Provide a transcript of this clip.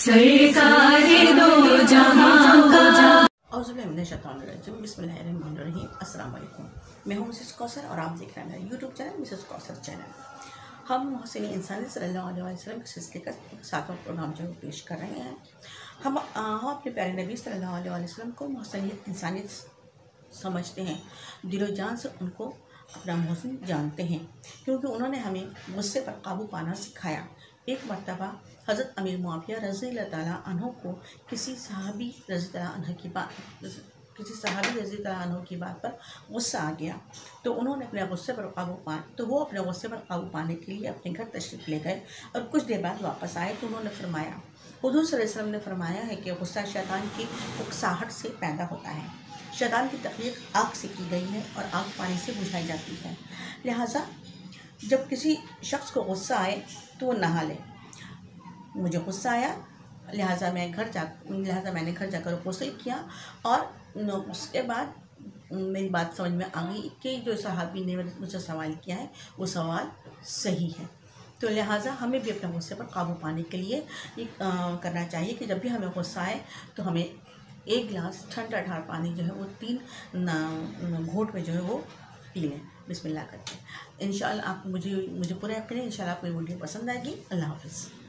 सरकारे दो जहां का। बिस्मिल्लाहिर्रहमानिर्रहीम। अस्सलाम वालेकुम। मैं हूं मिसेस कौसर और आप देख रहे हैं मेरा YouTube channel Mrs Kausar channel. हम मोहसिन इंसानियत सल्लल्लाहु अलैहि वसल्लम के सिलसिले का 7वां प्रोग्राम जो पेश कर रहे हैं। हम अपने प्यारे नबी सल्लल्लाहु अलैहि वसल्लम को मोहसिन इंसानियत समझते हैं, दिलो जान से उनको अपना मोहसिन जानते हैं, क्योंकि उन्होंने हमें गुस्से पर काबू पाना सिखाया। एक मर्तबा हज़रत अमीर मुआविया रज़ी अल्लाह ताला अन्हु को किसी सहाबी रज़ी अल्लाह अन्हु की बात पर गुस्सा आ गया, तो उन्होंने अपने गुस्से पर काबू पाने के लिए अपने घर तशरीफ़ ले गए और कुछ देर बाद वापस आए तो उन्होंने फरमाया, हुज़ूर सल्लल्लाहु अलैहि वसल्लम ने फरमाया है कि गुस्सा शैतान की उकसाहट से पैदा होता है। शैतान की तख्लीक आग से की गई है और आग पानी से बुझाई जाती है। लिहाजा जब किसी शख्स को गुस्सा आए तो वो नहा ले। मुझे गुस्सा आया, लिहाजा मैंने घर जाकर गुस्ल किया और उसके बाद मेरी बात समझ में आ गई कि जो सहाबी ने मुझसे सवाल किया है वो सवाल सही है। तो लिहाजा हमें भी अपने गुस्से पर काबू पाने के लिए ये करना चाहिए कि जब भी हमें गुस्सा आए तो हमें 1 गिलास ठंडा पानी जो है वो 3 घूंट में जो है वो पी लें बिस्मिल्लाह करके। इंशाअल्लाह आप मुझे पूरा यकीन है इंशाअल्लाह आपको ये वीडियो पसंद आएगी। अल्लाह हाफ़िज़।